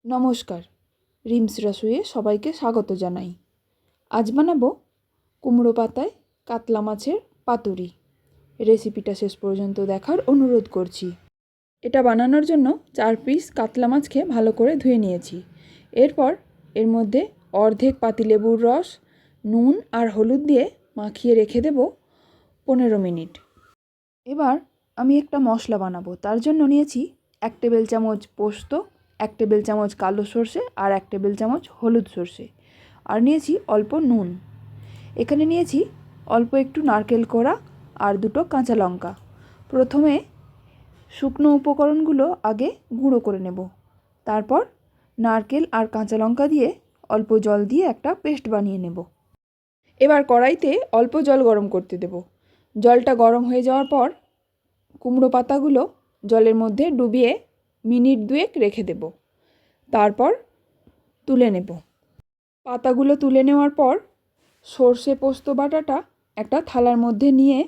নমস্কার, রিমস রসোইয়ে সবাইকে স্বাগত জানাই। আজ বানাবো কুমড়ো পাতায় কাতলা মাছের পাতুরি। রেসিপিটা শেষ পর্যন্ত দেখার অনুরোধ করছি। এটা বানানোর জন্য 4 পিস কাতলা মাছকে ভালো করে ধুয়ে নিয়েছি। এরপর এর মধ্যে অর্ধেক পাতিলেবুর রস, নুন আর হলুদ দিয়ে মাখিয়ে রেখে দেব 15 মিনিট। এবার আমি একটা মশলা বানাবো। তার জন্য নিয়েছি 1 টেবিল চামচ পোস্ত, 1 টেবিল চামচ কালো সর্ষে আর 1 টেবিল চামচ হলুদ সর্ষে, আর নিয়েছি অল্প নুন। এখানে নিয়েছি অল্প একটু নারকেল কোড়া আর 2টো কাঁচা লঙ্কা। প্রথমে শুকনো উপকরণগুলো আগে গুঁড়ো করে নেব। তারপর নারকেল আর কাঁচা লঙ্কা দিয়ে অল্প জল দিয়ে একটা পেস্ট বানিয়ে নেব। এবার কড়াইতে অল্প জল গরম করতে দেব। জলটা গরম হয়ে যাওয়ার পর কুমড়ো পাতাগুলো জলের মধ্যে ডুবিয়ে মিনিট 2 রেখে দেব। তারপর তুলে নেব। পাতাগুলো তুলে নেওয়ার পর সর্ষে পোস্ত বাটাটা একটা থালার মধ্যে নিয়ে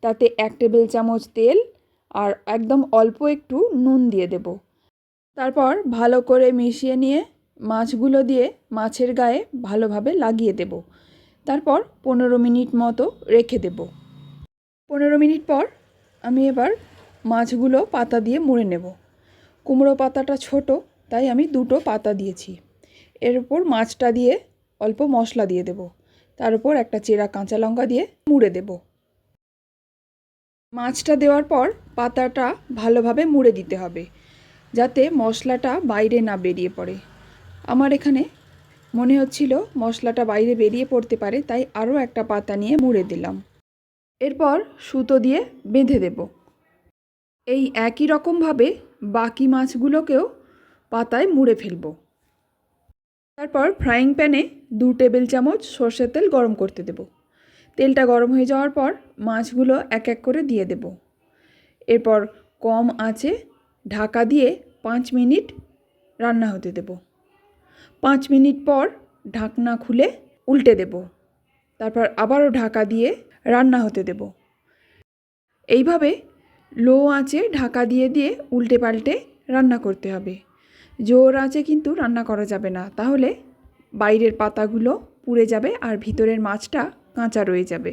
তাতে 1 টেবিল চামচ তেল আর একদম অল্প একটু নুন দিয়ে দেব। তারপর ভালো করে মিশিয়ে নিয়ে মাছগুলো দিয়ে মাছের গায়ে ভালোভাবে লাগিয়ে দেব। তারপর 15 মিনিট মতো রেখে দেব। 15 মিনিট পর আমি এবার মাছগুলো পাতা দিয়ে মুড়ে নেব। কুমড়ো পাতাটা ছোট, তাই আমি 2টো পাতা দিয়েছি। এর উপর মাছটা দিয়ে অল্প মশলা দিয়ে দেব। তার উপর একটা চেরা কাঁচা লঙ্কা দিয়ে মুড়ে দেব। মাছটা দেওয়ার পর পাতাটা ভালোভাবে মুড়ে দিতে হবে, যাতে মশলাটা বাইরে না বেরিয়ে পড়ে। আমার এখানে মনে হচ্ছিল মশলাটা বাইরে বেরিয়ে পড়তে পারে, তাই আরও একটা পাতা নিয়ে মুড়ে দিলাম। এরপর সুতো দিয়ে বেঁধে দেব। এই একই রকমভাবে বাকি মাছগুলোকেও পাতায় মুড়ে ফেলব। তারপর ফ্রাইং প্যানে 2 টেবিল চামচ সরষের তেল গরম করতে দেব। তেলটা গরম হয়ে যাওয়ার পর মাছগুলো এক এক করে দিয়ে দেব। এরপর কম আঁচে ঢাকা দিয়ে 5 মিনিট রান্না হতে দেব। 5 মিনিট পর ঢাকনা খুলে উল্টে দেব। তারপর আবারও ঢাকা দিয়ে রান্না হতে দেব। এইভাবে লো আঁচে ঢাকা দিয়ে দিয়ে উল্টে পাল্টে রান্না করতে হবে। জোর আঁচে কিন্তু রান্না করা যাবে না, তাহলে বাইরের পাতাগুলো পুড়ে যাবে আর ভিতরের মাছটা কাঁচা রয়ে যাবে।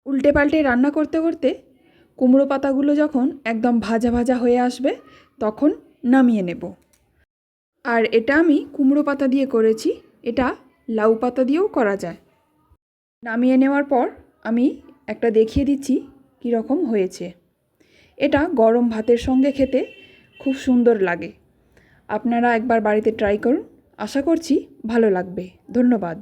উল্টে পাল্টে রান্না করতে করতে কুমড়ো পাতাগুলো যখন একদম ভাজা ভাজা হয়ে আসবে তখন নামিয়ে নেব। আর এটা আমি কুমড়ো পাতা দিয়ে করেছি, এটা লাউ পাতা দিয়েও করা যায়। নামিয়ে নেওয়ার পর আমি একটা দেখিয়ে দিচ্ছি কীরকম হয়েছে। এটা গরম ভাতের সঙ্গে খেতে খুব সুন্দর লাগে। আপনারা একবার বাড়িতে ট্রাই করুন, আশা করছি ভালো লাগবে। ধন্যবাদ।